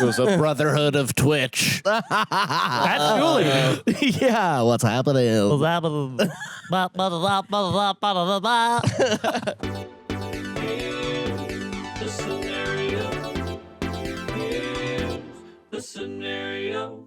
It was a brotherhood of Twitch. That's Julie. Yeah, what's happening? What's happening? The scenario.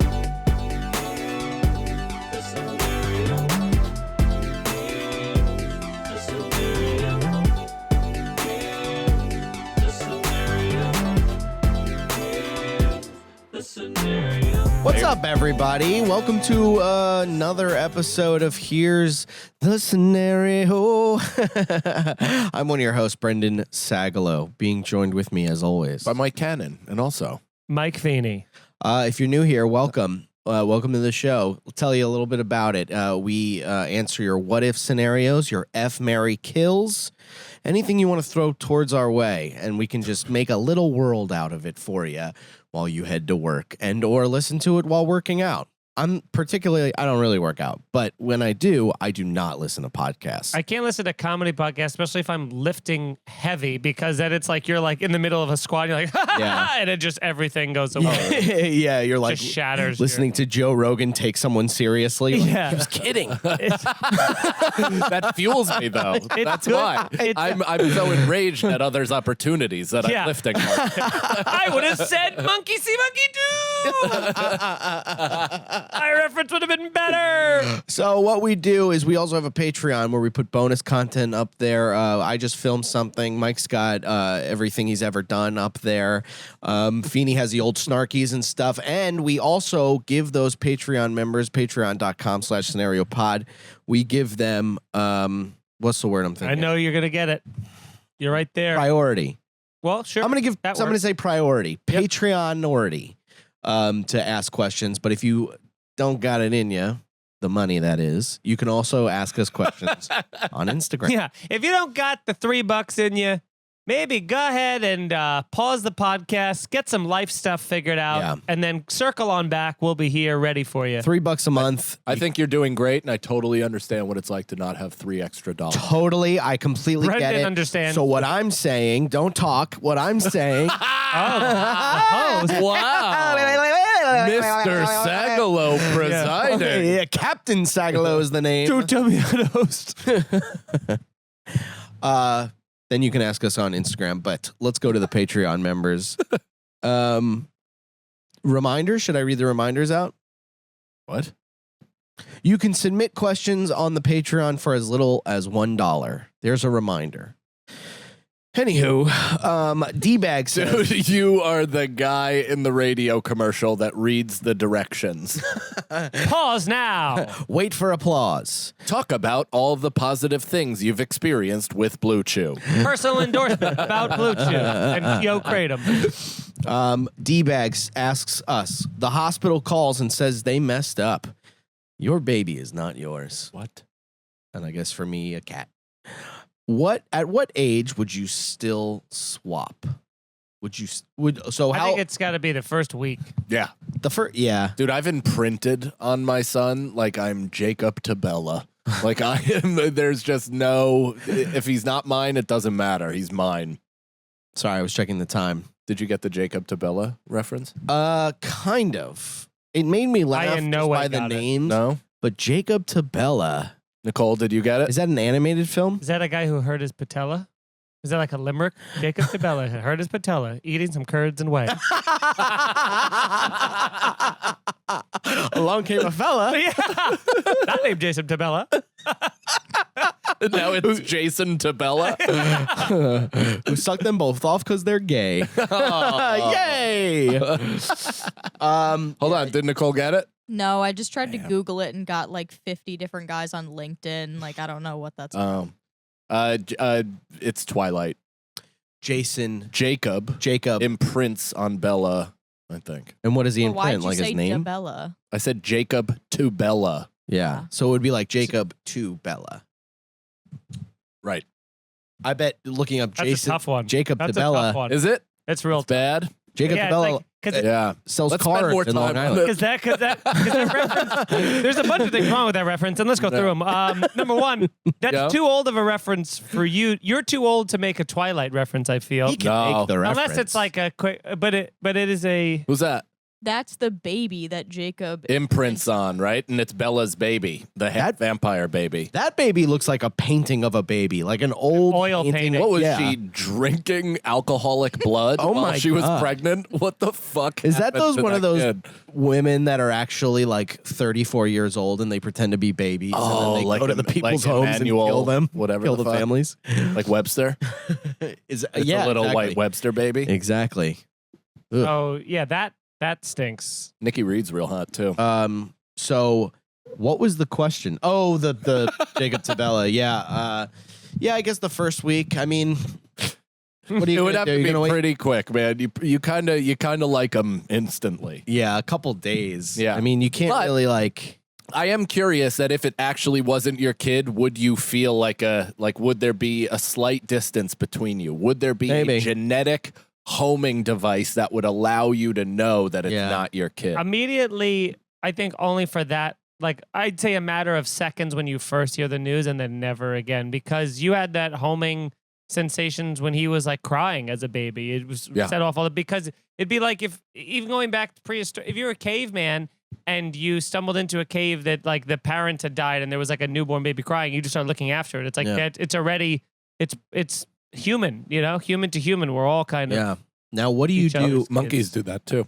What's up, everybody? Welcome to another episode of Here's the Scenario. I'm one of your hosts, Brendan Sagalow, being joined with me, as always, by Mike Cannon, and also Mike Feeney. if you're new here, welcome. Welcome to the show. I'll tell you a little bit about it. We answer your what-if scenarios, your F, marry, kills, anything you want to throw towards our way, and we can just make a little world out of it for you while you head to work and or listen to it while working out. I don't really work out, but when I do not listen to podcasts. I can't listen to comedy podcasts, especially if I'm lifting heavy, because then it's like you're like in the middle of a squat, and you're like, Yeah. and it just everything goes away. Yeah, you're like Just shatters. listening to Joe Rogan take someone seriously. Like, Yeah. he was kidding. that fuels me though. That's good. why I'm so enraged at others' opportunities that Yeah. I'm lifting. I would have said monkey see, monkey do. My reference would have been better. So what we do is we also have a Patreon where we put bonus content up there. I just filmed something. Mike's got everything he's ever done up there. Feeney has the old snarkies and stuff. And we also give those Patreon members, patreon.com/scenariopod. We give them, what's the word I'm thinking? I know you're going to get it. You're right there. Priority. Well, sure. I'm going to say priority. Yep. Patreon-ority to ask questions. But if you don't got it in you, the money that is, you can also ask us questions on Instagram. Yeah. If you don't got the $3 in you, maybe go ahead and pause the podcast, get some life stuff figured out, Yeah. and then circle on back. We'll be here ready for you. $3 a month. I think you're doing great, and I totally understand what it's like to not have $3 extra. Totally. I completely Brendan get it. understands. So what I'm saying, don't talk. What I'm saying. Oh, Mr. Sagalow presiding. Yeah, Captain Sagalow is the name. don't tell me how to host. Then you can ask us on Instagram, but let's go to the Patreon members. Reminders. Should I read the reminders out? What? You can submit questions on the Patreon for as little as $1. There's a reminder. Anywho, D-Bag says... Dude, you are the guy in the radio commercial that reads the directions. Pause now. Wait for applause. Talk about all the positive things you've experienced with Blue Chew. Personal endorsement about Blue Chew and Yo Kratom. D-Bags asks us, the hospital calls and says they messed up. Your baby is not yours. What? And I guess for me, a cat. At what age would you still swap? I think it's got to be the first week. Yeah. Yeah. Dude, I've imprinted on my son like I'm Jacob to Bella. Like I am, there's just no, if he's not mine, it doesn't matter. He's mine. Sorry, I was checking the time. Did you get the Jacob to Bella reference? Kind of. It made me laugh I in no just way by the got it. names. No? But Jacob to Bella. Nicole, did you get it? Is that an animated film? Is that a guy who hurt his patella? Is that like a limerick? Jacob Tabella hurt his patella eating some curds and whey. Along came a fella. Yeah. Not named Jason Tabella. Now it's Jason to Bella. Who sucked them both off because they're gay. Oh. Yay! Hold on, did Nicole get it? No, I just tried to Google it and got like 50 different guys on LinkedIn. Like, I don't know what that's about. It's Twilight. Jacob imprints on Bella, I think. And what does he Well, why'd imprint? you Like say his name? Bella? I said Jacob to Bella. Yeah. So it would be like Jacob to Bella. Right. I bet looking up That's Jason, a tough one. Jacob That's to a Bella. tough one. Is it? It's real Bad? Jacob Yeah, DeBella because Yeah. sells Let's spend cars more in Long time on Island. it. Because that reference, there's a bunch of things wrong with that reference, and let's go through them. Number one, that's Yeah. too old of a reference for you. You're too old to make a Twilight reference, I feel. He can No. make the reference. Unless it's like a quick, but it is a. Who's that? That's the baby that Jacob Imprints on, right? And it's Bella's baby, the That- vampire baby. that baby looks like a painting of a baby, like an old Oil painting. What was Yeah. she drinking? Alcoholic blood Oh while my she was God. pregnant? What the fuck? Is that happened those to one of that those kid? women that are actually like 34 years old and they pretend to be babies and Oh, then they like go to the Em- people's like homes Emmanuel, and kill them, whatever kill the the fuck. families? Like Webster? Is It's yeah, a little exactly. white Webster baby. Exactly. Ugh. Oh yeah, that stinks. Nikki Reed's real hot too. So what was the question? Oh, the Jacob Tabella. Yeah. Yeah, I guess the first week. I mean, what are you It would gonna have do? to You're be gonna wait? pretty quick, man. You kind of like them instantly. Yeah, a couple days. Yeah. I mean, you can't But- really like. I am curious that if it actually wasn't your kid, would you feel like would there be a slight distance between you? Would there be Maybe. a genetic homing device that would allow you to know that it's Yeah. not your kid? Immediately, I think only for that. Like I'd say a matter of seconds when you first hear the news, and then never again, because you had that homing sensations when he was like crying as a baby. It was Yeah. set off all the, because it'd be like if even going back to prehistoric, if you're a caveman and you stumbled into a cave that like the parents had died and there was like a newborn baby crying, you just start looking after it. It's like Yeah. that. It's already it's human, human to human. We're all kind of Yeah. Now, what do you Each do? other's Monkeys kids. do that too.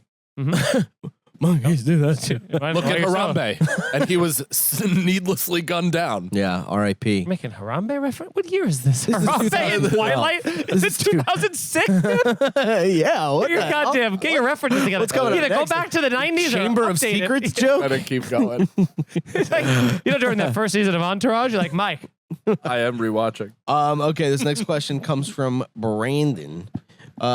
Monkeys do that too. Look at Harambe, and he was needlessly gunned down. Yeah. R.I.P. Making Harambe reference? What year is this? This is Harambe in 2012. Twilight? Is This it is two- 2006? Yeah. What Your the hell? goddamn, get your references together. What's coming up Either go next? back to the 90s Chamber or of update it. Secrets joke? Better keep going. It's like, during that first season of Entourage, you're like, Mike, I am rewatching. Okay, this next question comes from Brandon.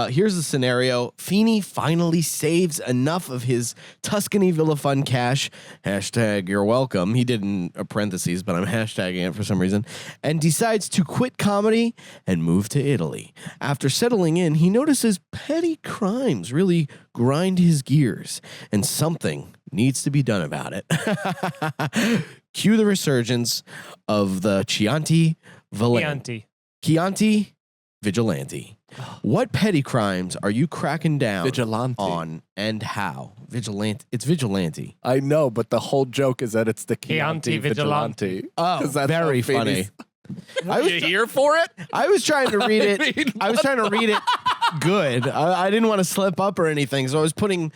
Here's the scenario. Feeney finally saves enough of his Tuscany Villa Fund cash. Hashtag you're welcome. He did in parentheses, but I'm hashtagging it for some reason. And decides to quit comedy and move to Italy. After settling in, he notices petty crimes really grind his gears. And something needs to be done about it. Cue the resurgence of the Chianti Vigilante. Chianti. Vigilante. What petty crimes are you cracking down Vigilante. on and how? Vigilante. It's vigilante. I know, but the whole joke is that it's the Chianti Chianti Vigilante. Vigilante. Oh, 'Cause that's very how funny. Feeney's- I was, You here for it? I was trying to read it. I mean, I was trying to read it good. I didn't want to slip up or anything, so I was putting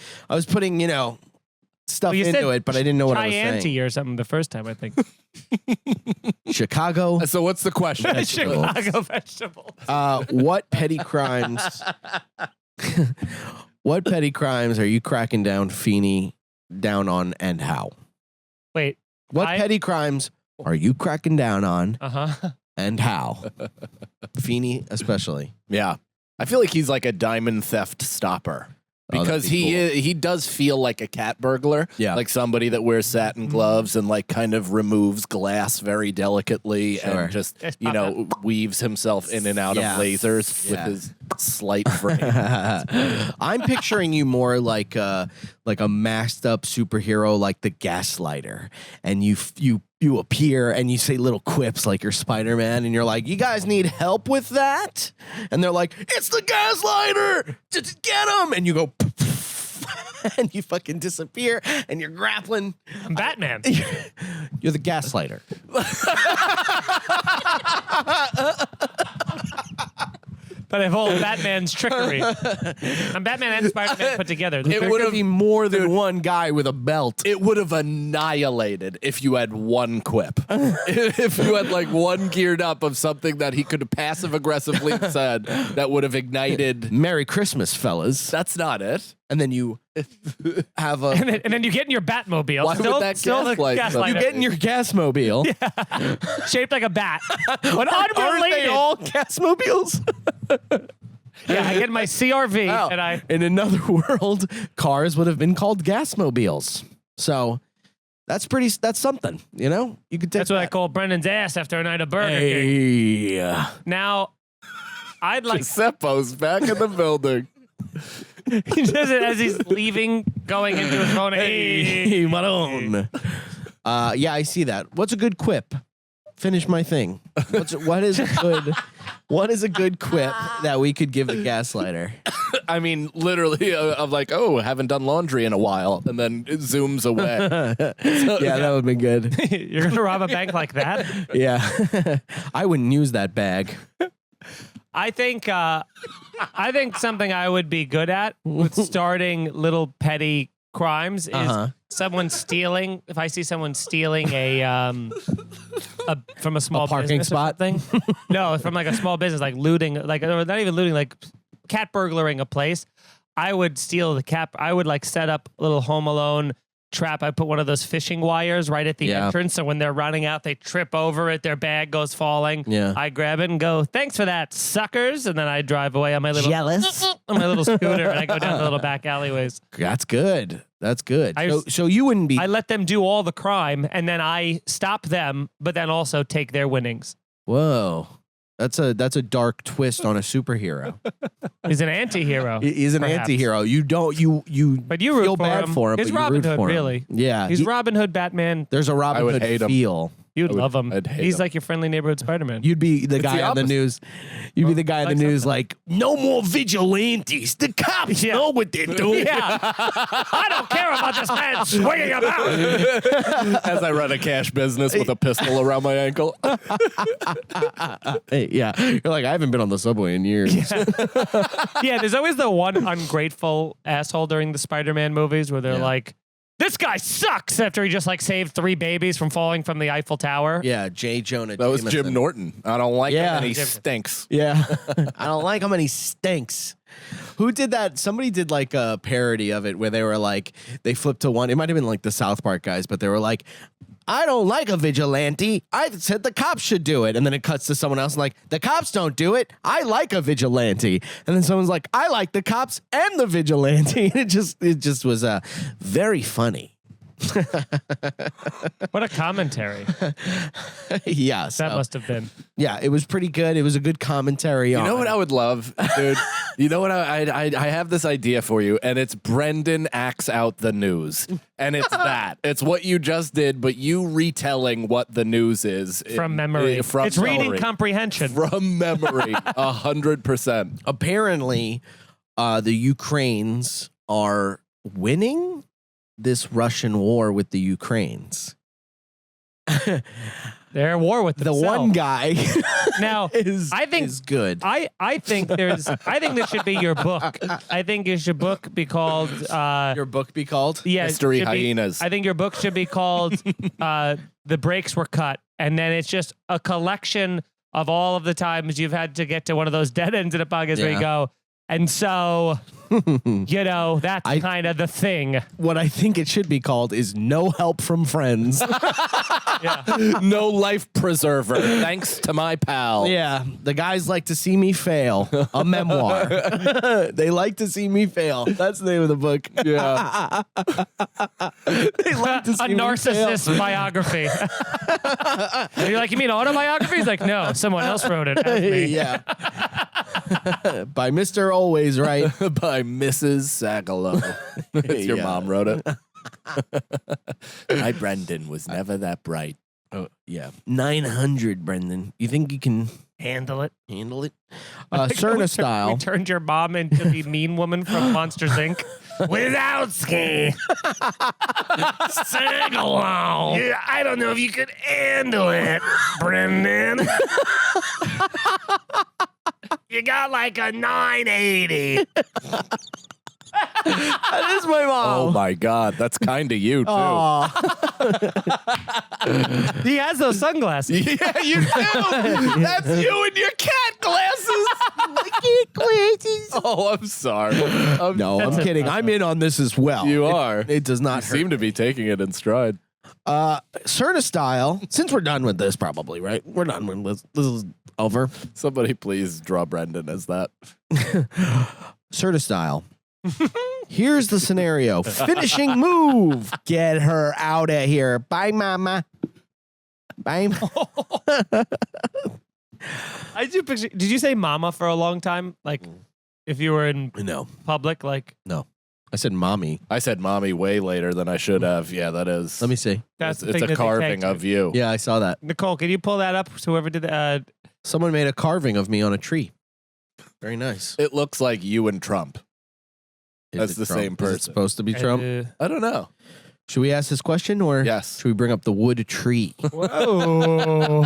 stuff Well, you into said it, but I didn't know what I was Chianti saying. or something the first time, I think. Chicago. So what's the question? Vegetables. Chicago vegetables. What petty crimes? What petty crimes are you cracking down Feeney down on and how? Wait. What petty crimes are you cracking down on Uh-huh. and how? Feeney especially. Yeah. I feel like he's like a diamond theft stopper. Oh, that'd Because be cool. he does feel like a cat burglar. Yeah. Like somebody that wears satin gloves and like kind of removes glass very delicately Sure. and just, Yes, weaves himself in and out Yeah. of lasers Yeah. with his slight frame. I'm picturing you more like a masked up superhero like the Gaslighter, and you appear and you say little quips like you're Spider-Man, and you're like, "You guys need help with that?" And they're like, "It's the Gaslighter! Just get him!" And you go, and you fucking disappear, and you're grappling. I'm Batman. You're the Gaslighter. But I have all Batman's trickery. I'm Batman and Spider-Man put together. There would could have- be more than one guy with a belt. It would have annihilated if you had one quip. If you had like one geared up of something that he could have passive aggressively said that would have ignited. Merry Christmas, fellas. That's not it. And then you have a. and then you get in your Batmobile. Why would that still the gaslight gaslighter. You get in your Gasmobile. shaped like a bat. But Aren't they unrelated. all Gasmobiles? Yeah, I get my CRV Wow. and I. In another world, cars would have been called Gasmobiles. So that's something, you know? You could take That's what I that. call Brendan's ass after a night of Burger King. Hey. Now, I'd like. Giuseppo's back in the building. He does it as he's leaving, going into his phone. Hey, Maroon. Yeah, I see that. What's a good quip? Finish my thing. What is a good quip that we could give the gaslighter? I mean, literally, of like, oh, haven't done laundry in a while, and then it zooms away. Yeah, that would have been good. You're gonna rob a bank like that? Yeah, I wouldn't use that bag. I think something I would be good at with starting little petty crimes is someone stealing. If I see someone stealing from a small parking business spot? or something, no, from like a small business, like looting, like or not even looting, like cat burglaring a place, I would steal the cat. I would like set up a little Home Alone trap. I put one of those fishing wires right at the entrance, so when they're running out, they trip over it, their bag goes falling. Yeah. I grab it and go, "Thanks for that, suckers," and then I drive away on my little Jealous? scooter, and I go down the little back alleyways. That's good. That's good. I- So you wouldn't be. I let them do all the crime, and then I stop them, but then also take their winnings. Whoa. That's a dark twist on a superhero. He's an anti-hero. He's an Perhaps. anti-hero. You But you root feel for bad him. for him. He's but you Robin root Hood, for him. really. Yeah. He's Robin Hood, Batman. There's a Robin I would Hood hate him. feel. You'd love him. I'd hate He's him. like your friendly neighborhood Spider-Man. You'd be the guy the on the opposite. news. You'd be the guy on the like news something. like, no more vigilantes. The cops Yeah. know what they're doing. Yeah. I don't care about this man swinging about. As I run a cash business with a pistol around my ankle. Hey, yeah. You're like, I haven't been on the subway in years. Yeah, there's always the one ungrateful asshole during the Spider-Man movies where they're like, "This guy sucks," after he just like saved 3 babies from falling from the Eiffel Tower. Yeah, J. Jonah That was Jameson. Jim Norton. I don't like Yeah. him, and he Jim- stinks. Yeah. I don't like him and he stinks. Who did that? Somebody did like a parody of it where they were like, they flipped to one. It might have been like the South Park guys, but they were like, I don't like a vigilante. I said the cops should do it. And then it cuts to someone else and like, the cops don't do it. I like a vigilante. And then someone's like, I like the cops and the vigilante. And it just was very funny. What a commentary Yeah. that So, must have been. yeah, it was pretty good. It was a good commentary on You know what I would love, dude? You know what I have this idea for you, and it's Brendan acts out the news, and it's that. It's what you just did, but you retelling what the news is From memory. From It's reading memory. comprehension. From memory, 100%. apparently the Ukrainians are winning this Russian war with the Ukrainians. They're at war with The themselves. one guy Now, is I think- is good. I think this should be your book. I think your book be called Your book be called? yeah, it History should be- hyenas. I think your book should be called The Brakes Were Cut, and then it's just a collection of all of the times you've had to get to one of those dead ends in a podcast where you Yeah. go, and so that's kind of the thing. What I think it should be called is No Help from Friends. No life preserver, thanks to my pal. Yeah, the guys like to see me fail. A memoir. They like to see me fail. That's the name of the book. Yeah. They like to A see me fail. narcissist biography. And you're like, you mean autobiography? He's like, no, someone else wrote it. That's me. Yeah. By Mr. Always Right. By Mrs. Sagalow. It's your Yeah. mom wrote it. My Brendan was never that bright. Oh, yeah. 900, Brendan. You think you can Handle it. handle it? We Cerna style. turned your mom into the mean woman from Monsters Inc. Withoutski. Sing along. Yeah, I don't know if you could handle it, Brendan. You got like a 980. That is my Oh mom. my God, that's kind of you too. Aw. He has those sunglasses. Yeah, you do. That's you and your cat glasses. Oh, I'm sorry. No, I'm kidding. I'm in on this as well. You are. It does You not hurt. seem to be taking it in stride. Cerna style. Since we're done with this, probably right. We're done with this. This is over. Somebody please draw Brendan as that. Certa style. Here's the scenario. Finishing move. Get her out of here. Bye, mama. Bye. I do picture. Did you say mama for a long time? Like, If you were in No. public, like I said mommy. I said mommy way later than I should have. Yeah, that is. Let me see. that's It's the thing a that they carving take of you. Yeah, I saw that. Nicole, can you pull that up? So whoever did that. Someone made a carving of me on a tree. Very nice. It looks like you and Trump. Is That's it the Trump? same Is person. it supposed to be Trump? I don't know. Should we ask this question or Yes. should we bring up the wood tree? Whoa.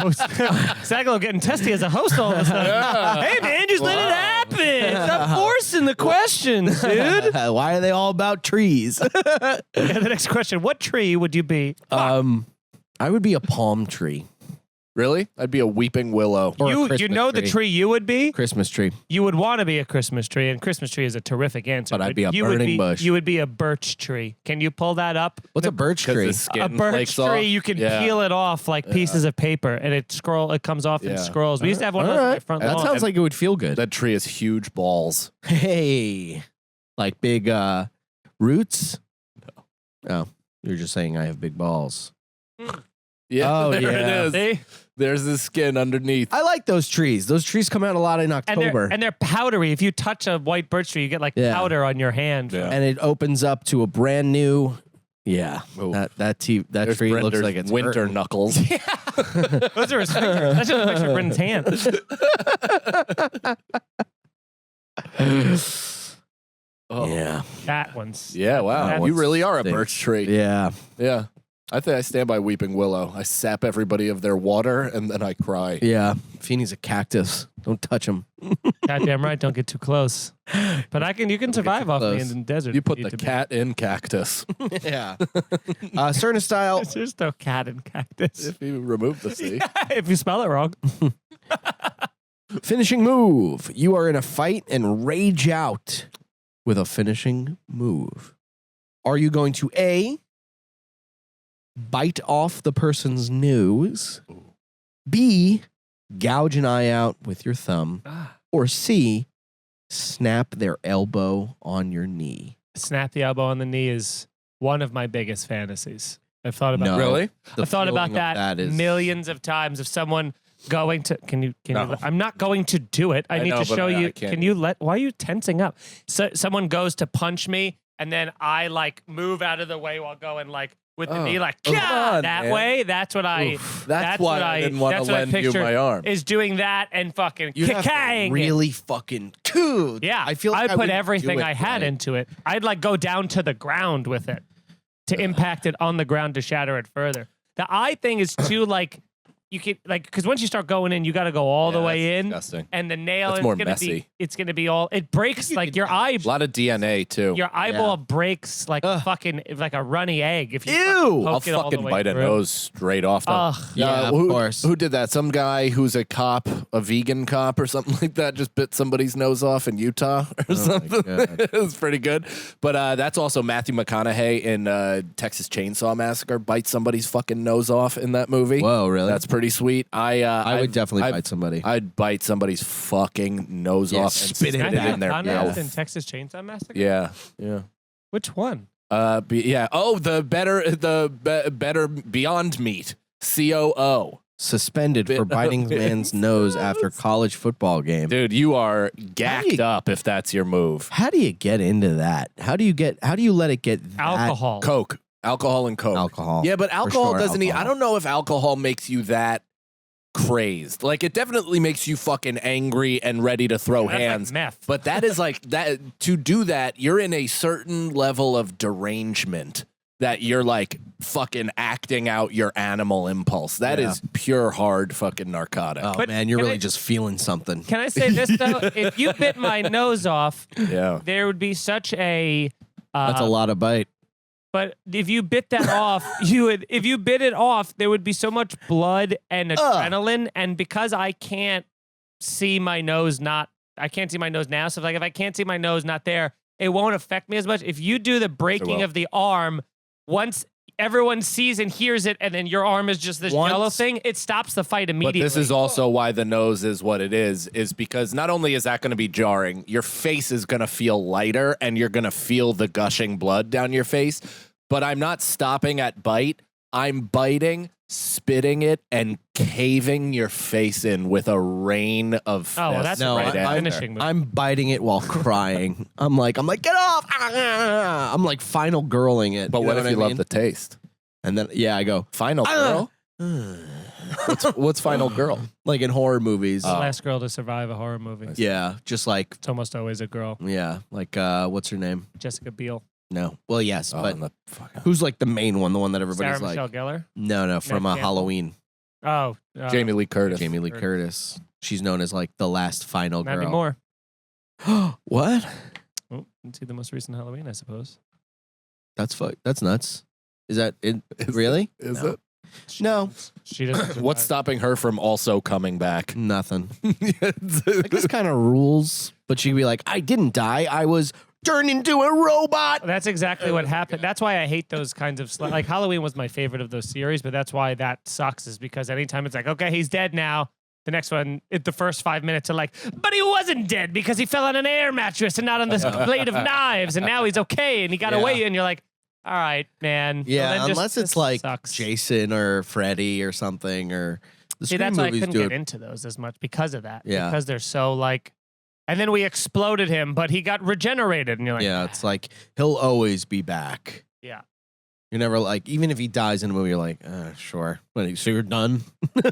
Sagalo getting testy as a host all of a sudden. Yeah. Hey, man, just let it Wow. happen. Stop forcing the questions, dude. Why are they all about trees? Yeah, the next question. What tree would you be? I would be a palm tree Really? I'd be a weeping willow. or a You Christmas know the tree you would be? Christmas tree. You would want to be a Christmas tree, and Christmas tree is a terrific answer. But I'd be a you would burning bush. You would be a birch tree. Can you pull that up? What's a birch 'Cause tree? the skin A birch flakes tree, off. you can Yeah. peel it off like pieces of paper, and it comes off in Yeah. scrolls. We used to have one of All those on my right. front That lawn. sounds like it would feel good. That tree has huge balls. Hey, like big roots? Oh, you're just saying I have big balls. Yeah. Oh, there yeah. it is. See? There's the skin underneath. I like those trees. Those trees come out a lot in And October. they're powdery. If you touch a white birch tree, you get like Yeah. powder on your hand. Yeah. and it opens up to a brand new. Yeah, Ooh. that There's tree looks Brender's like it's winter hurting. knuckles. Those are his fingers. That's just a picture of Brendan's hand. Oh. Yeah, That one's. Yeah, wow. That You really are a stinks. birch tree. yeah. Yeah. I think I stand by weeping willow. I sap everybody of their water and then I cry. Yeah, Feeney's a cactus. Don't touch him. Goddamn right. Don't get too close. But you can survive too off me close. in the desert. You if put need the to be. cat in cactus. Yeah. Certain style. There's no cat in cactus. If you remove the C. If you spell it wrong. Finishing move. You are in a fight and rage out with a finishing move. Are you going to A, bite off the person's nose, B, gouge an eye out with your thumb, or C, snap their elbow on your knee? Snap the elbow on the knee is one of my biggest fantasies. I've thought about No. Really? The I've thought about feeling of that, is millions of times. Of someone going to, can you? No. I'm not going to do it. I need know, to but show I you. can't. Can you why are you tensing up? So someone goes to punch me, and then I like move out of the way while going like with the Oh. knee, like Come "Gah!" on, that man. way. That's what I. That's what why I didn't want that's to what I lend you pictured my arm. Is doing that and fucking You have to kicking. really fucking dude. Yeah, I feel like I put would everything do it I had right. into it. I'd like go down to the ground with it to impact it on the ground to shatter it further. The eye thing is too like you can like because once you start going in, you got to go all the Yeah, way that's in, disgusting. and the nail That's is more gonna messy. be it's gonna be all it breaks like your eye. A lot of DNA too. Your eyeball breaks like fucking like a runny egg if you fucking Ew. poke I'll it all the fucking way bite a through. nose straight off. Ugh. Yeah, of who, course. Who did that? Some guy who's a cop, a vegan cop or something like that, just bit somebody's nose off in Utah or something. God. It was pretty good. But that's also Matthew McConaughey in Texas Chainsaw Massacre. Bites somebody's fucking nose off in that movie. Whoa, really? That's pretty sweet. I would definitely bite somebody. I'd bite somebody's fucking nose Yeah, off and spit it spit back. it in their Matthew McConaughey's mouth. in Texas Chainsaw Massacre. Yeah, yeah. Which one? Yeah. Oh, the better Beyond Meat. COO. Suspended for biting man's nose after college football game. Dude, you are How do gacked you- up if that's your move. How do you get into that? How do you let it get that Alcohol. Coke. Alcohol and Coke. alcohol? Yeah, but alcohol sure, doesn't. I alcohol. don't know if alcohol makes you that crazed. Like, it definitely makes you fucking angry and ready to throw That's like hands. meth. But that is like that. To do that, you're in a certain level of derangement that you're like fucking acting out your animal impulse. That is pure hard fucking narcotic. Oh But man, you're can really I- just feeling something. Can I say this though? If you bit my nose off, Yeah. there would be such a. That's a lot of bite. But if you bit that off, you would. If you bit it off, there would be so much blood and adrenaline, and because I can't see my nose, I can't see my nose now. So like, if I can't see my nose, not there, it won't affect me as much. If you do the breaking will. of the arm, once everyone sees and hears it, and then your arm is just this Once- yellow thing, it stops the fight But immediately. this is also why the nose is what it is because not only is that going to be jarring, your face is going to feel lighter and you're going to feel the gushing blood down your face. But I'm not stopping at bite. I'm biting, spitting it, and caving your face in with a rain of Oh, well, that's fists No, right. right after. Finishing move. I'm biting it while crying. I'm like, get off! Ah! I'm like final girling it. But you what know if I you mean? love the taste? And then I go Final girl? What's Final Girl? like in horror movies. The last girl to survive a horror movie. Yeah, just like It's almost always a girl. like what's her name? Jessica Biel. No, well yes, Oh, but and the fucking- who's like the main one, the one that everybody's Sarah like? Michelle Gellar. No, from Campbell. Halloween. Oh, Jamie Lee Curtis. Jamie Lee Curtis. Curtis. She's known as like the last final Mandy girl. Moore. What? Oh, let's see the most recent Halloween, I suppose. That's nuts. Is that it? Really? Is No. it? No, She doesn't. What's stopping her from also coming back? nothing. I guess kind of rules, but she'd be like, "I didn't die. I was turned into a robot." That's exactly what happened. That's why I hate those kinds of like Halloween was my favorite of those series, but that's why that sucks is because anytime it's like, okay, he's dead now. The next one, the first 5 minutes are like, but he wasn't dead because he fell on an air mattress and not on this blade of knives, and now he's okay and he got Yeah. away, and you're like, all right, man. Yeah, Well, then unless this it's like sucks. Jason or Freddy or something, or the See, Scream that's why I movies couldn't do get it. into those as much because of that. Yeah. Because they're so like, and then we exploded him, but he got regenerated, and you're like, Yeah, it's like he'll always be back. Yeah. You're never like, even if he dies in a movie, you're like, sure. So you're done?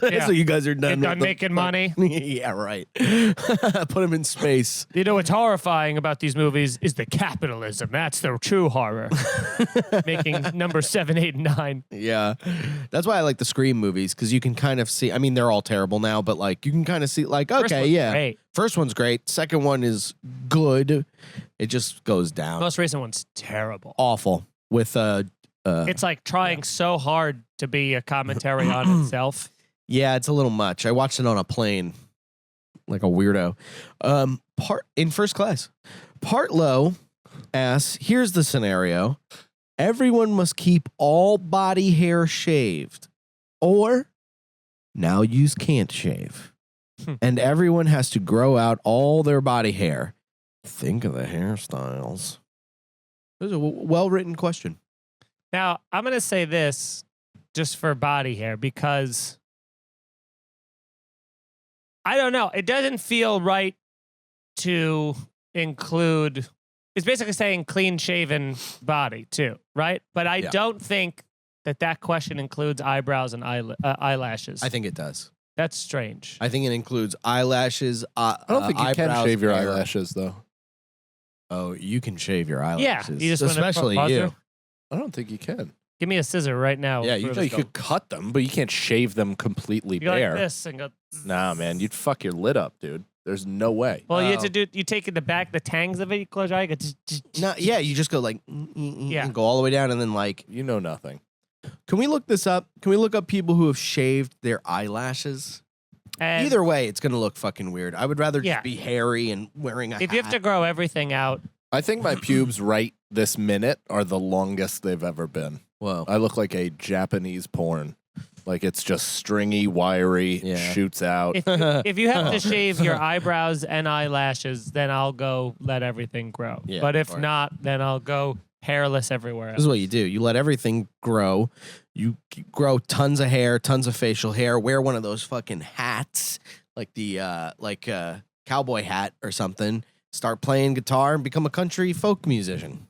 Yeah. So you guys are done? You're done with the- making money. Yeah, right. Put him in space. You know what's horrifying about these movies is the capitalism. That's the true horror. Making number 7, 8, and 9. Yeah. That's why I like the Scream movies, because you can kind of see, I mean, they're all terrible now, but like you can kind of see, like, First okay, one's yeah. great. First one's great. Second one is good. It just goes down. Most recent one's terrible. Awful. With It's like trying so hard to be a commentary on itself. yeah, it's a little much. I watched it on a plane, like a weirdo. In first class. Partlow asks, here's the scenario. Everyone must keep all body hair shaved. Or now you can't shave. And everyone has to grow out all their body hair. Think of the hairstyles. This is a well-written question. Now, I'm going to say this just for body hair because I don't know. It doesn't feel right to include, it's basically saying clean shaven body too, right? But I Yeah. don't think that question includes eyebrows and eyelashes. I think it does. That's strange. I think it includes eyelashes. I don't think you can eyebrows, shave your hair. eyelashes, though. Oh, you can shave your Yeah, eyelashes. you just wanna especially pause you. her? I don't think you can. Give me a scissor right now. Yeah, We'll you prove No, it. you could cut them, but you can't shave them completely You go bare. like this and go. Nah, man, you'd fuck your lid up, dude. There's no way. Well, you have Oh. to do. You take the back, the tangs of it. You close your eye. You go, No, yeah, you just go like, Yeah. and go all the way down, and then like, You know nothing. can we look this up? Can we look up people who have shaved their eyelashes? and Either way, it's gonna look fucking weird. I would rather Yeah. just be hairy and wearing a if you have to hat. grow everything out, I think my pubes right this minute are the longest they've ever been. Whoa. I look like a Japanese porn. Like it's just stringy, wiry, Yeah. shoots out. if you have to shave your eyebrows and eyelashes, then I'll go let everything grow. Yeah, but if of course. not, then I'll go hairless everywhere This else. is what you do. You let everything grow. You grow tons of hair, tons of facial hair. Wear one of those fucking hats, like the cowboy hat or something. Start playing guitar and become a country folk musician.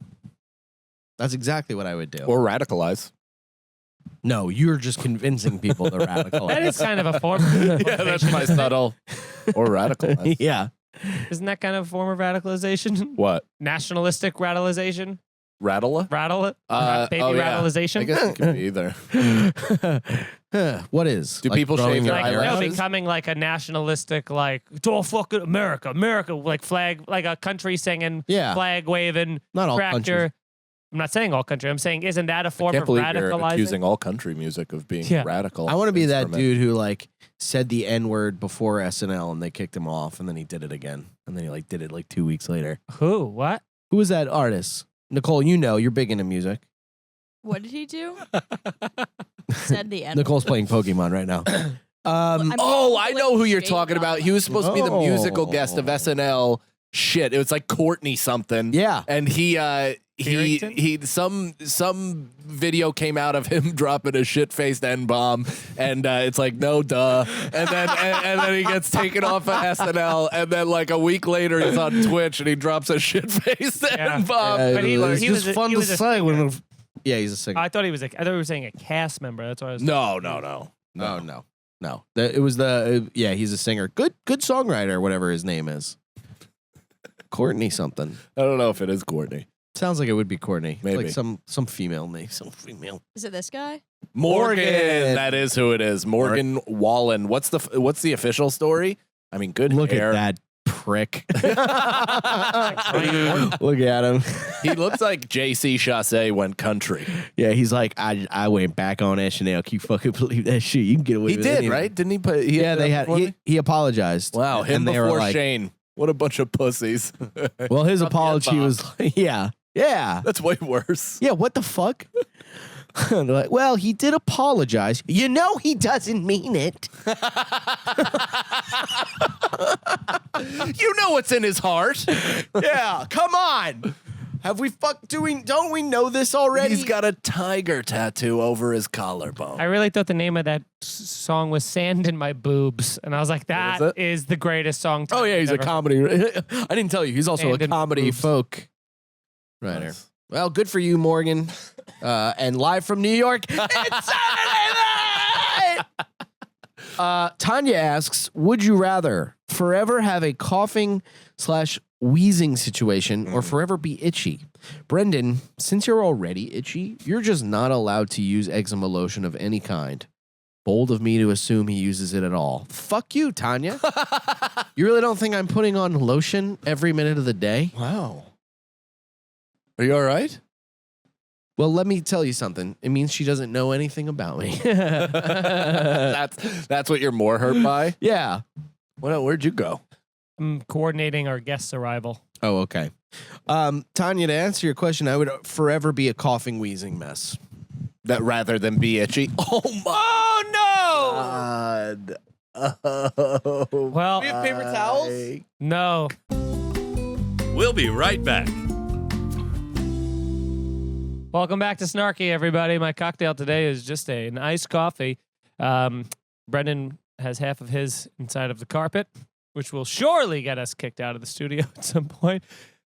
That's exactly what I would do. Or radicalize. No, you're just convincing people to radicalize. That is kind of a form. Of Yeah, that's motivation, my isn't it? subtle. Or radicalize. Yeah. Isn't that kind of a form of radicalization? What? Nationalistic radicalization? Rattle? Rattle it? yeah. Baby radicalization? I guess it could be either. What is? Do people growing shave their your Like, no, eyelashes? becoming like a nationalistic, like, oh, fuck it, America, America, like flag, like a country singing, Yeah. flag waving, Not all tractor. countries. I'm not saying all country. I'm saying, isn't that a I form can't of believe you're radicalizing? accusing all country music of being Yeah. radical. I want to be that instrument. dude who like said the N word before SNL and they kicked him off and then he did it again and then he like did it like 2 weeks later. Who? What? Who was that artist? Nicole, you know, you're big into music. What did he do? Said the end. Nicole's playing Pokemon right now. I'm- Oh, I like, know who you're straight talking up. about. He was supposed to be the musical guest of Oh. SNL. Shit, it was like Courtney something. Yeah. And he some video came out of him dropping a shit-faced N-bomb, and it's like no duh, and then he gets taken off of SNL, and then like a week later he's on Twitch and he drops a shit-faced N-bomb. But he was just fun to say when. Yeah, he's a singer. I thought he was I thought he was saying a cast member. That's why I was. No. It was the he's a singer. Good songwriter, whatever his name is. Courtney something. I don't know if it is Courtney. Sounds like it would be Courtney. Maybe. It's like some female name. Some female. Is it this guy? Morgan. That is who it is. Morgan Wallen. What's the official story? I mean, good Look hair. at that prick. Look at him. He looks like JC Chasez went country. Yeah, he's like, I went back on SNL. Can you fucking believe that shit? You can get away He with it. did, right? Didn't he put? He apologized. Wow, him and they were before like, Shane. What a bunch of pussies. Well, his Not the apology N-bomb. was, yeah. That's way worse. Yeah, what the fuck? They're like, well, he did apologize. You know he doesn't mean it. You know what's in his heart. Yeah, come on. Have we don't we know this already? He's got a tiger tattoo over his collarbone. I really thought the name of that song was "Sand in My Boobs," and I was like, What is "That it? is the greatest song." Oh yeah, he's a ever. comedy. I didn't tell you. He's also And a in comedy boobs. folk writer. Nice. Well, good for you, Morgan. And live from New York, it's Saturday night. Tanya asks, would you rather forever have a coughing/wheezing situation or forever be itchy? Brendan, since you're already itchy, you're just not allowed to use eczema lotion of any kind. Bold of me to assume he uses it at all. Fuck you, Tanya. You really don't think I'm putting on lotion every minute of the day? Wow. Are you all right? Well, let me tell you something. It means she doesn't know anything about me. That's what you're more hurt by? Yeah. Where'd you go? I'm coordinating our guest's arrival. Oh, okay. Tanya, to answer your question, I would forever be a coughing, wheezing mess. That rather than be itchy. Oh my God. Oh. Well, have paper towels? no. We'll be right back. Welcome back to Snarky, everybody. My cocktail today is just an iced coffee. Brendan has half of his inside of the carpet, which will surely get us kicked out of the studio at some point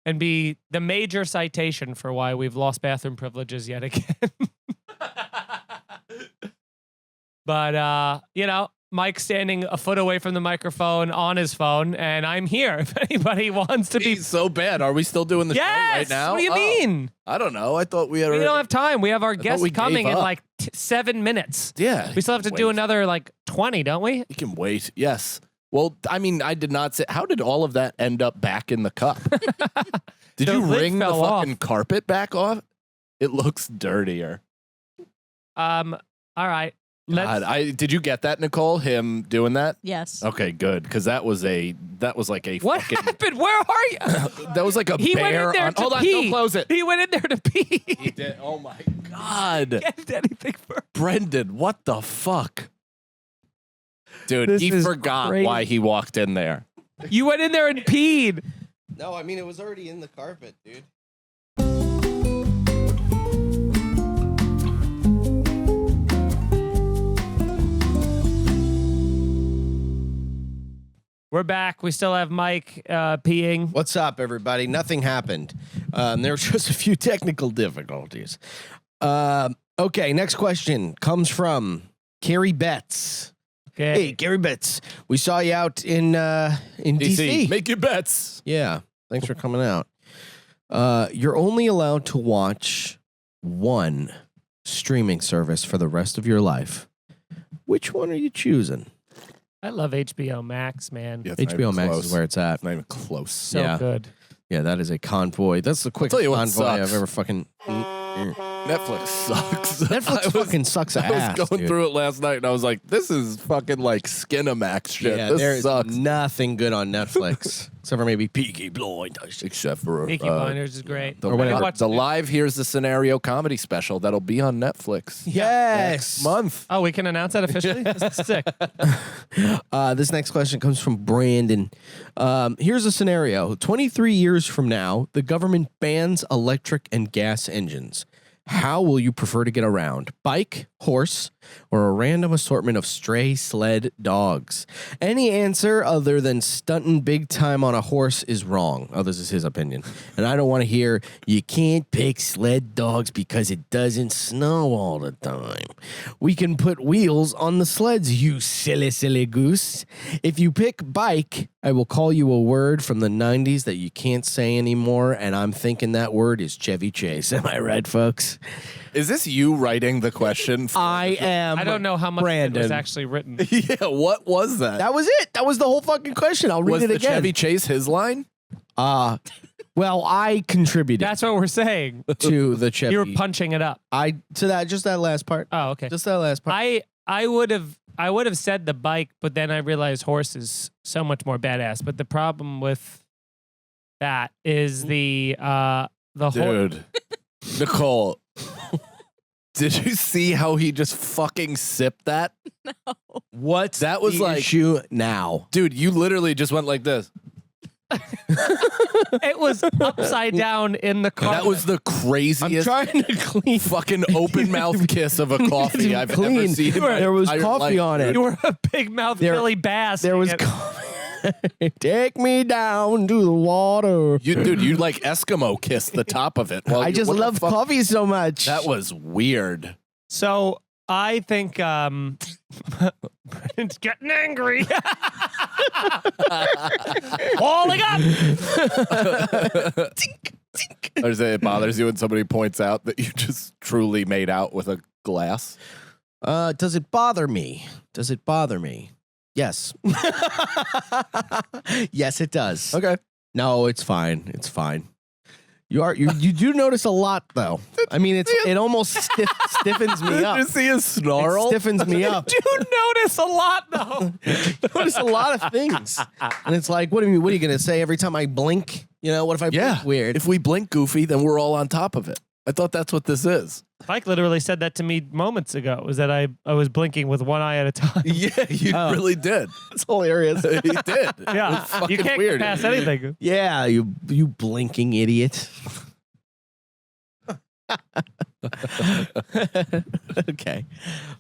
and be the major citation for why we've lost bathroom privileges yet again. But, Mike's standing a foot away from the microphone on his phone, and I'm here. If anybody wants to be... He's so bad. Are we still doing the show Yes! right now? What do you Oh. mean? I don't know. I thought we had. We don't have time. We have our guest we coming gave in up. like 7 minutes. Yeah. We still have to do wait. another like 20, don't we? We can wait. Yes. Well, I mean, I did not say. How did all of that end up back in the cup? Did The you lid wring the fell off. fucking carpet back off? It looks dirtier. All right. God, did you get that, Nicole? Him doing that? Yes. Okay, good, because that was like a What fucking. happened? Where are you? That was like a He went bear in there on. to Hold on, pee. don't close it. He went in there to pee. He did. Oh my God, Get anything for Brendan, what the fuck, dude? This He is forgot crazy. why he walked in there. You went in there and peed. No, I mean, it was already in the carpet, dude. We're back. We still have Mike peeing. What's up, everybody? Nothing happened. There were just a few technical difficulties. Okay, next question comes from Carrie Betts. Okay. Hey, Carrie Betts, we saw you out in DC. Make your bets. Yeah, thanks for coming out. You're only allowed to watch one streaming service for the rest of your life. Which one are you choosing? I love HBO Max, man. Yeah, it's not HBO even Max close. is where it's at. It's not even close. So yeah. good. Yeah, that is a convoy. That's the quickest tell you what convoy sucks. I've ever fucking. Netflix sucks. Netflix fucking sucks I was ass. going dude. through it last night and I was like, this is fucking like Skinamax shit. Yeah, this there's sucks. nothing good on Netflix except for maybe Peaky Blinders. Except for Peaky Blinders is great. the, Or whatever. I watched the it. live Here's the Scenario comedy special that'll be on Netflix Yes. next month. Oh, we can announce that officially? This is sick. This next question comes from Brandon. Here's a scenario. 23 years from now, the government bans electric and gas engines. How will you prefer to get around? Bike, horse, or a random assortment of stray sled dogs? Any answer other than stunting big time on a horse is wrong. Oh, this is his opinion. And I don't want to hear, you can't pick sled dogs because it doesn't snow all the time. We can put wheels on the sleds, you silly, silly goose. If you pick bike, I will call you a word from the 90s that you can't say anymore, and I'm thinking that word is Chevy Chase. Am I right, folks? Is this you writing the question? I am I don't know how much Brandon. it was actually written. Yeah, what was that? That was it. That was the whole fucking question. I'll read was it the again. Chevy Chase his line? Well, I contributed That's what we're saying. to the Chevy. You were punching it up. Just that last part. Oh, okay. Just that last part. I would have said the bike, but then I realized horse is so much more badass. But the problem with that is the horse. Dude. Nicole. Did you see how he just fucking sipped that? What's That was the like- issue now? Dude, you literally just went like this. It was upside down in the car. That was the I'm craziest trying to clean. fucking open mouth kiss of a coffee I've ever Clean. seen. in my There was entire coffee life. on it. You were a big mouth There- Billy Bass. There was singing. coffee. Take me down to the water. You like Eskimo kissed the top of it. Well, I just what the love fuck? coffee so much. That was weird. So I think Brandon's getting angry. Falling up. Or is it bothers you when somebody points out that you just truly made out with a glass? Does it bother me? Does it bother me? Yes. Yes, it does. Okay. No, it's fine. It's fine. You do notice a lot though. I mean, it almost stiffens me Did up. you see his It snarl? stiffens me up. You notice a lot though. Notice a lot of things, and it's like, what are you gonna say every time I blink? You know, what if I blink weird? If we blink goofy, then we're all on top of it. I thought that's what this is. Mike literally said that to me moments ago. Was that I was blinking with one eye at a time. Yeah, you really did. It's hilarious. He did. Yeah, It's fucking you can't weird. get past anything. Yeah, you blinking idiot. Okay.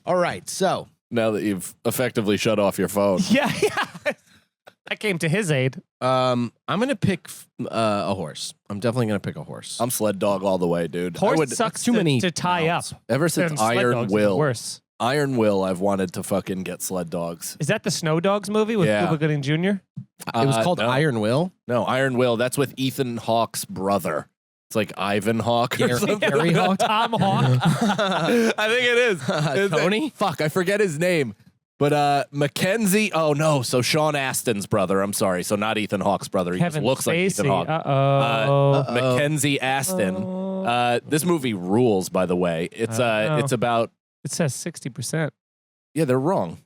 All right. So Now that you've effectively shut off your phone. Yeah. I came to his aid. I'm gonna pick a horse. I'm definitely gonna pick a horse. I'm sled dog all the way, dude. Horse sucks too many to tie mouths. up. Ever since And sled Iron dogs is Will, worse. Iron Will, I've wanted to fucking get sled dogs. Is that the Snow Dogs movie with Yeah. Cuba Gooding Jr.? It was called no. Iron Will. No, Iron Will. That's with Ethan Hawke's brother. It's like Ivan Hawke or something. Gary Hawk. Tom Hawk. I think it is. Tony? Fuck, I forget his name. But Mackenzie. Oh no, so Sean Astin's brother. I'm sorry. So not Ethan Hawke's brother. He Kevin just looks like Ethan Spacey. Hawke. Uh-oh. Mackenzie Astin. This movie rules, by the way. It's Oh. it's about It says 60%. yeah, they're wrong.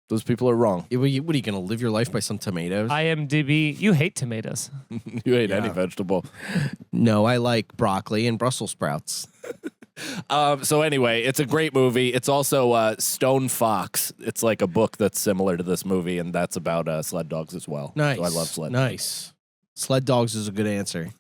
Those people are wrong. What are you gonna live your life by some tomatoes? IMDb. You hate tomatoes. You hate Yeah. any vegetable. No, I like broccoli and Brussels sprouts. So anyway, it's a great movie. It's also Stone Fox. It's like a book that's similar to this movie, and that's about sled dogs as well. Nice. So I love sled. Nice. Sled dogs is a good answer.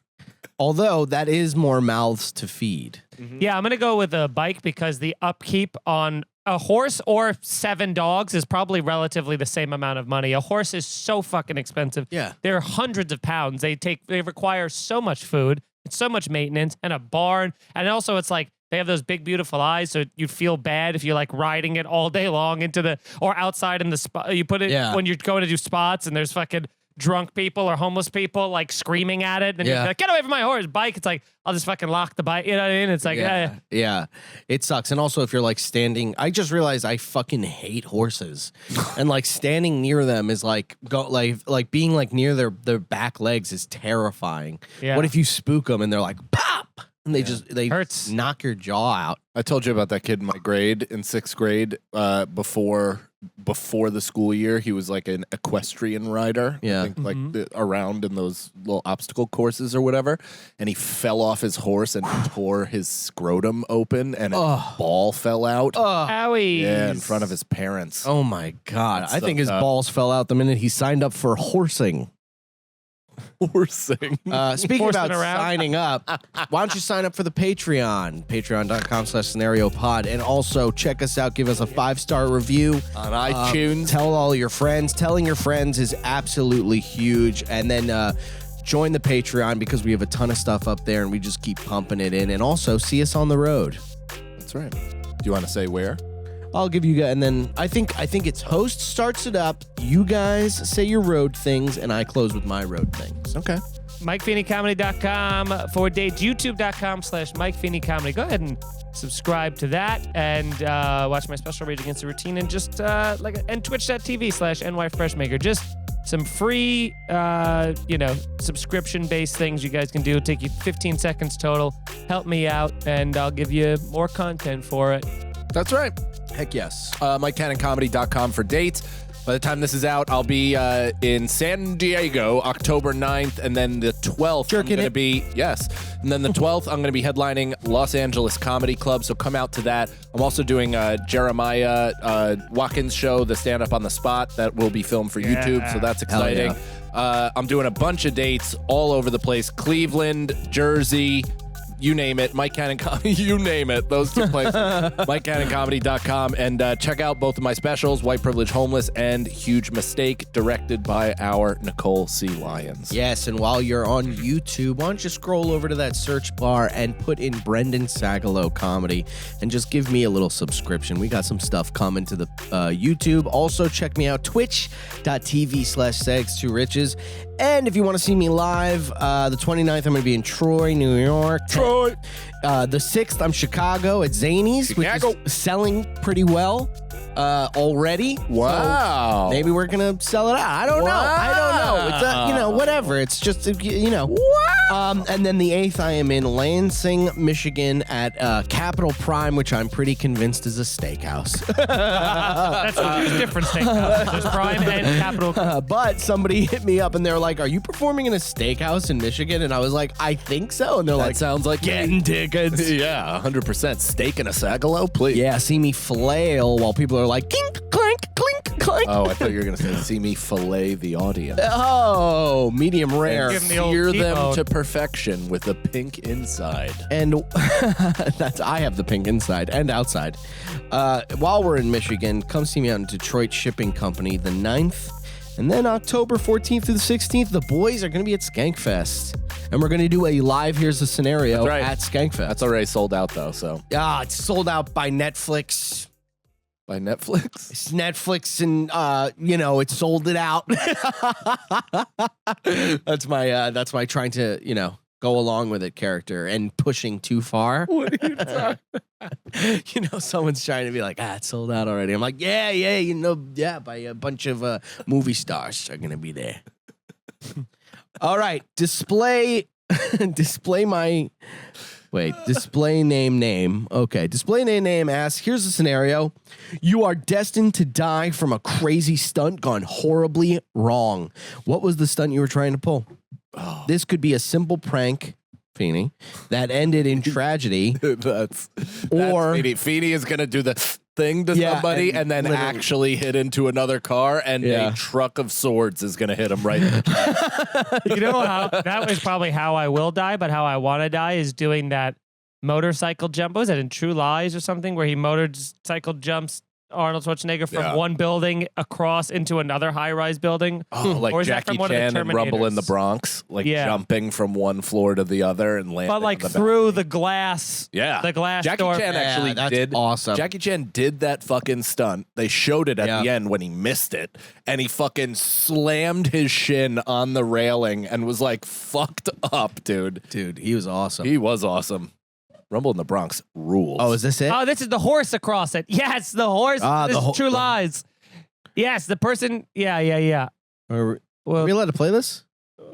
Although that is more mouths to feed. Yeah, I'm going to go with a bike because the upkeep on a horse or 7 dogs is probably relatively the same amount of money. A horse is so fucking expensive. Yeah. They're hundreds of pounds. They require so much food, it's so much maintenance, and a barn. And also it's like they have those big, beautiful eyes, so you feel bad if you're like riding it all day long into the or outside in the spot. You put it when you're going to do spots, and there's fucking drunk people or homeless people like screaming at it. And you're like, get away from my horse. Bike. It's like, I'll just fucking lock the bike. You know what I mean? It's like, yeah, it sucks. And also, if you're like standing, I just realized I fucking hate horses, and like standing near them is like like being like near their back legs is terrifying. Yeah. What if you spook them and they're like pop? And they Hurts. knock your jaw out. I told you about that kid in my grade in 6th grade. Before the school year, he was like an equestrian rider. Yeah. I think like around in those little obstacle courses or whatever. And he fell off his horse and tore his scrotum open, and a ball fell out. Owie. Yeah, in front of his parents. Oh my God. That's I think his tough. balls fell out the minute he signed up for horsing. Horsing. Speaking Horsing about around. signing up, why don't you sign up for the Patreon? Patreon.com/scenariopod. And also check us out. Give us a 5-star review. On iTunes. Tell all your friends. Telling your friends is absolutely huge. And then join the Patreon because we have a ton of stuff up there and we just keep pumping it in. And also see us on the road. That's right. Do you want to say where? I'll give you guys, and then I think it's host starts it up. You guys say your road things, and I close with my road things. Okay. MikeFeeneyComedy.com /dates, YouTube.com/Mike Feeney Comedy. Go ahead and subscribe to that and watch my special Rage Against the Routine and just and Twitch.tv/NYFreshmaker. Just some free, subscription-based things you guys can do. It'll take you 15 seconds total. Help me out, and I'll give you more content for it. That's right. Heck yes. MikeCannonComedy.com for dates. By the time this is out, I'll be in San Diego, October 9th, and then the 12th, Jerking I'm going to it. be, yes. And then the 12th, I'm going to be headlining Los Angeles Comedy Club, so come out to that. I'm also doing Jeremiah Watkins' show, the stand-up on the spot, that will be filmed for YouTube, so that's Hell exciting. I'm doing a bunch of dates all over the place. Cleveland, Jersey, you name it, Mike Cannon Comedy, you name it, those two places, MikeCannonComedy.com, and check out both of my specials, White Privilege Homeless and Huge Mistake, directed by our Nicole C. Lyons. Yes, and while you're on YouTube, why don't you scroll over to that search bar and put in Brendan Sagalow Comedy and just give me a little subscription. We got some stuff coming to the YouTube. Also, check me out, twitch.tv/Sags2Riches. And if you want to see me live, the 29th, I'm going to be in Troy, New York. Troy. The 6th, I'm Chicago at Zany's, which Chicago. is selling pretty well already. Wow. So maybe we're going to sell it out. I don't know. It's whatever. It's just, and then the 8th, I am in Lansing, Michigan at Capital Prime, which I'm pretty convinced is a steakhouse. That's two different steakhouses. There's Prime and Capital. But somebody hit me up and they're like, "Are you performing in a steakhouse in Michigan?" And I was like, "I think so." And they're That like, sounds like "Getting tickets." Yeah, 100%. Steak and a Sagalo, please. Yeah, see me flail while people are like, "Kink, clank, clink, clank." Oh, I thought you were going to say, see me fillet the audience. Oh, medium rare. Give 'em the old Sear them T-bone. to perfection with a pink inside. And I have the pink inside and outside. While we're in Michigan, come see me out in Detroit Shipping Company the 9th. And then October 14th through the 16th, the boys are going to be at Skankfest. And we're going to do a live Here's the Scenario That's right. at Skankfest. That's already sold out, though, so. It's sold out by Netflix. By Netflix? It's Netflix and, it sold it out. That's my trying to, go along with it character and pushing too far. What are you talking Someone's trying to be like, it's sold out already. I'm like, by a bunch of movie stars are going to be there. All right. Display name. Okay. Display name asks, here's the scenario. You are destined to die from a crazy stunt gone horribly wrong. What was the stunt you were trying to pull? This could be a simple prank, Feeney, that ended in tragedy. That's Or- Feeney. Feeney is going to do the thing to Yeah, somebody and and then literally- actually hit into another car, and Yeah. a truck of swords is going to hit him right in the chest. You know how that was probably how I will die, but how I want to die is doing that motorcycle jump. What was that in True Lies or something where he motorcycle jumps Arnold Schwarzenegger from Yeah. one building across into another high-rise building? Like Or is that Jackie from one of the Chan and Rumble in the Terminators? Bronx, like Yeah. jumping from one floor to the other and landing. But like on the through back. the glass, Yeah. the glass Jackie door. Chan actually that's did. awesome. Jackie Chan did that fucking stunt. They showed it at Yeah. the end when he missed it, and he fucking slammed his shin on the railing and was like fucked up, dude. Dude, he was awesome. He was awesome. Rumble in the Bronx rules. Oh, is this it? Oh, this is the horse across it. Yes, the horse. Ah, This the is ho- True the- Lies. Yes, the person. Yeah. Are Well, we allowed to play this?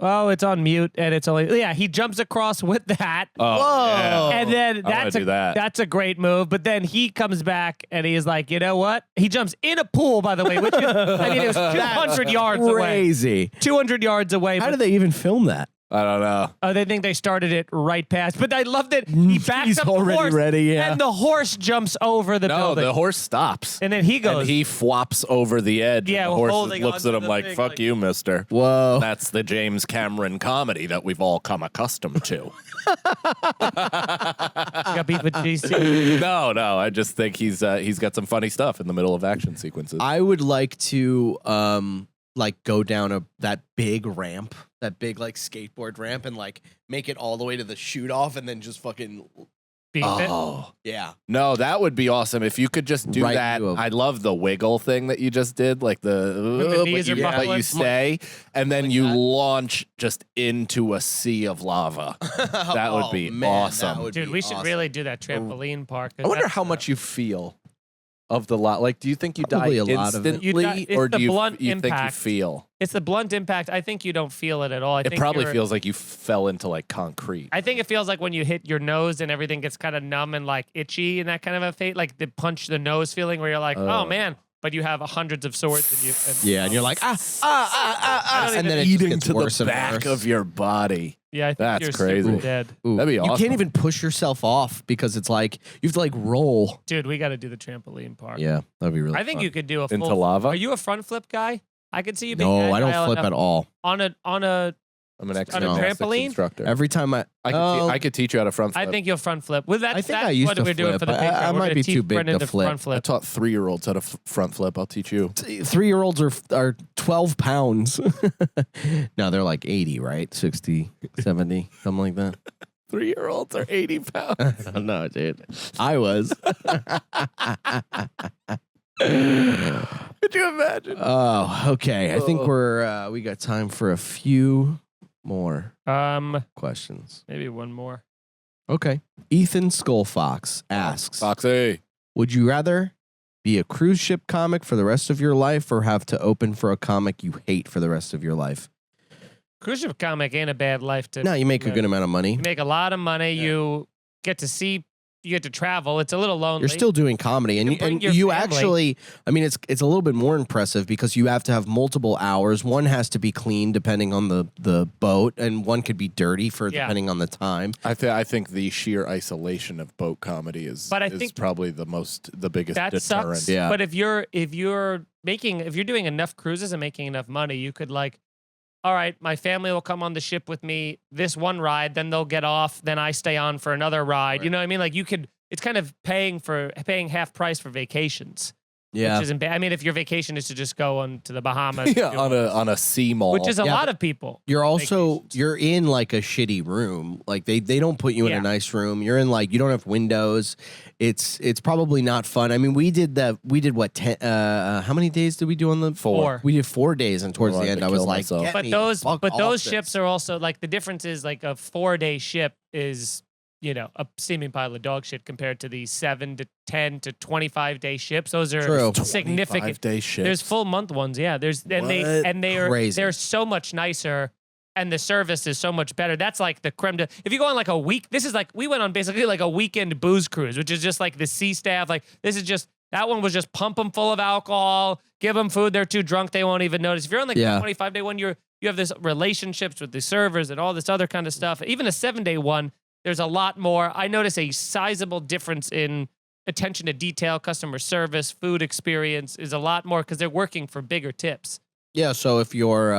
oh, it's on mute, and it's only he jumps across with that. Oh, Whoa. yeah. And then I wanna do that. that's a great move. But then he comes back and he's like, you know what? He jumps in a pool, by the way, which is, I mean, it was 200 yards away. Crazy. 200 yards away. How but- did they even film that? I don't know. Oh, they think they started it right past. But I loved it. He backs He's up the already horse, ready, yeah. and the horse jumps over the No, building. the horse stops. And then he goes. And he flops over the edge. Yeah, and the horse holding looks at onto him the like, thing, fuck like- you, mister. Whoa. That's the James Cameron comedy that we've all come accustomed to. got beat with GC. No, I just think he's got some funny stuff in the middle of action sequences. I would like to like go down that big ramp, that big like skateboard ramp, and like make it all the way to the shoot off, and then just fucking Beat it. Oh. yeah. No, that would be awesome if you could just do Right that. to a- I love the wiggle thing that you just did, like the knees are but buckling. you stay, and then Like you that? launch just into a sea of lava. That would be awesome. That would Dude, be we should awesome. really do that trampoline park. I wonder how much you feel of the lot. Like, do you think you Probably die a lot of it. instantly, You die- it's or the do you blunt think you impact. feel? It's the blunt impact. I think you don't feel it at all. I It think probably you're- feels like you fell into like concrete. I think it feels like when you hit your nose and everything gets kind of numb and like itchy and that kind of a fate, like the punch the nose feeling where you're like, oh man, but you have hundreds of swords and you. And, Yeah, and you're like I don't and even- then it just Eating gets to worse the and back worse. of your body. yeah, I think That's you're crazy. super dead. Ooh. That'd be You awesome. can't even push yourself off because it's like you have to like roll. Dude, we got to do the trampoline park. Yeah, that'd be really. I think fun. you could do a Into full. lava? Are you a front flip guy? I could see you being No, I don't agile flip enough at all. on a. I'm an On a ex-gymnastics trampoline? instructor. Every time I I could teach you how to front flip. I think you'll front flip. With that, I think that's I used what to we're doing flip. for the I- picture. I We're might gonna be teach too big Brendan to flip. Front I flip. taught 3-year-olds how to front flip. I'll teach you. 3-year-olds are 12 pounds. No, they're like 80, right? 60, 70, something like that. 3-year-olds are 80 pounds. I don't know, dude. I was. Could you imagine? Oh, okay. I think we got time for a few more questions. Maybe one more. Okay. Ethan Skullfox asks, Foxy. would you rather be a cruise ship comic for the rest of your life or have to open for a comic you hate for the rest of your life? Cruise ship comic ain't a bad life to. No, you make a good amount of money. You make a lot of money. You get to see. You get to travel. It's a little lonely. You're still doing comedy, and You you, bring and your you family. actually, I mean, it's a little bit more impressive because you have to have multiple hours. One has to be clean depending on the boat, and one could be dirty for Yeah. depending on the time. I think the sheer isolation of boat comedy is, But I is think probably the biggest that deterrent. sucks. Yeah. But if you're doing enough cruises and making enough money, you could like, all right, my family will come on the ship with me this one ride, then they'll get off, then I stay on for another ride. You know what I mean? Like you could. It's kind of paying half price for vacations, which isn't bad. I mean, if your vacation is to just go on to the Bahamas, Yeah, on a sea mall. which is a Yeah, lot but of people. You're also vacations. you're in like a shitty room. Like they don't put you in Yeah. a nice room. You're in like you don't have windows. It's probably not fun. I mean, we did what 10 how many days did we do on the 4. We did 4 days, and towards I the wanted end to I was kill like, myself. "Get But me those the fuck off those this." ships are also like the difference is like a 4-day ship is a steaming pile of dog shit compared to the 7 to 10 to 25-day ships. Those are True. significant. 5-day shit. There's full month ones, yeah. There's What? Crazy. they're so much nicer, and the service is so much better. That's like the creme de. If you go on like a week, this is like we went on basically like a weekend booze cruise, which is just like the sea staff. Like this is just that one was just pump them full of alcohol, give them food. They're too drunk, they won't even notice. If you're on like Yeah. the 25-day one, you have this relationships with the servers and all this other kind of stuff. Even a 7-day one, there's a lot more. I notice a sizable difference in attention to detail, customer service, food experience is a lot more because they're working for bigger tips. Yeah, so if you're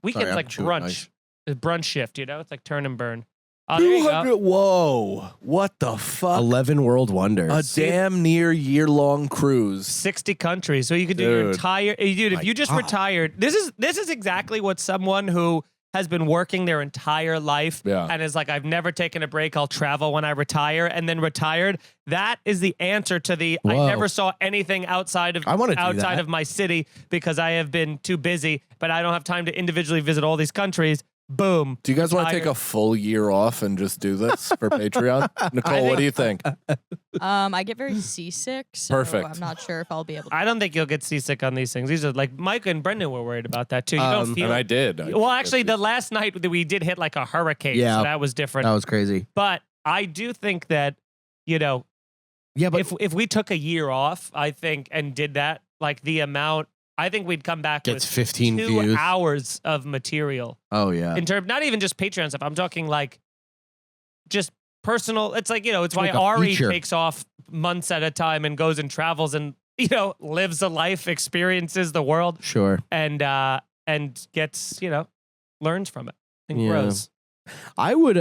Weekends I'm like chewing brunch, ice. it's brunch shift. It's like turn and burn. Oh, there you go. 200. Whoa! What the fuck? 11 world wonders. A damn near year-long cruise. 60 countries, so you could do your Dude. entire. Dude, if My you just God. retired, this is exactly what someone who has been working their entire life Yeah. and is like, I've never taken a break. I'll travel when I retire, and then retired. That is the answer to the. I Whoa. never saw anything outside of I wanna do outside that. of my city because I have been too busy, but I don't have time to individually visit all these countries. boom. Do you guys want to take Tired. a full year off and just do this for Patreon? Nicole, what do you think? I get very seasick, so Perfect. I'm not sure if I'll be able to. I don't think you'll get seasick on these things. These are like Mike and Brendan were worried about that too. You don't feel. And I did. Well, actually, the last night that we did hit like a hurricane, Yeah. so that was different. That was crazy. But I do think that, you know, Yeah, but if we took a year off, I think, and did that, like the amount, I think we'd come back gets with 15 2 views. hours of material. Oh yeah. In terms, not even just Patreon stuff. I'm talking like just personal. It's like, you know, it's why Like a Ari feature. takes off months at a time and goes and travels and, you know, lives a life, experiences the world, Sure. and gets, you know, learns from it and Yeah. grows. I would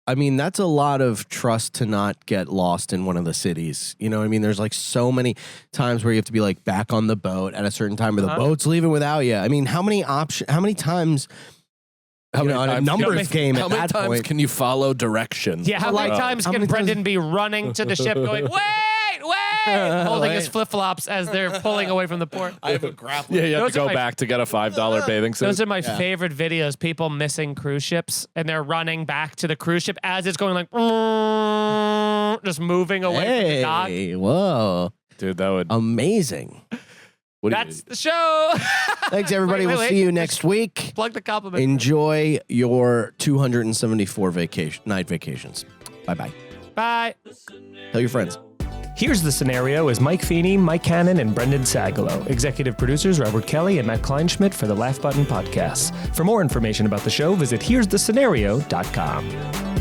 I mean, that's a lot of trust to not get lost in one of the cities. You know what I mean? There's like so many times where you have to be like back on the boat at a certain time or the boat's leaving without you. I mean, how many times How you many know, on a times- numbers game How at many that times point. can you follow directions? Yeah, how many Like, times how can many times- Brendan be running to the ship going, wait, holding his Right. flip-flops as they're pulling away from the port? I have a grappling. Yeah, you have Those to are go my- back to get a $5 bathing suit. Those are my favorite videos, people missing cruise ships, and they're running back to the cruise ship as it's going like, just moving away from the dock. Hey, whoa. Dude, that would. Amazing. What do That's the show. Thanks, everybody. Wait, We'll wait. see you next week. Plug the compliment. Enjoy your 274 night vacations. Bye-bye. Bye. Tell your friends. Here's the Scenario is Mike Feeney, Mike Cannon, and Brendan Sagalow. Executive producers Robert Kelly and Matt Kleinschmidt for the Laugh Button Podcasts. For more information about the show, visit here'sthescenario.com.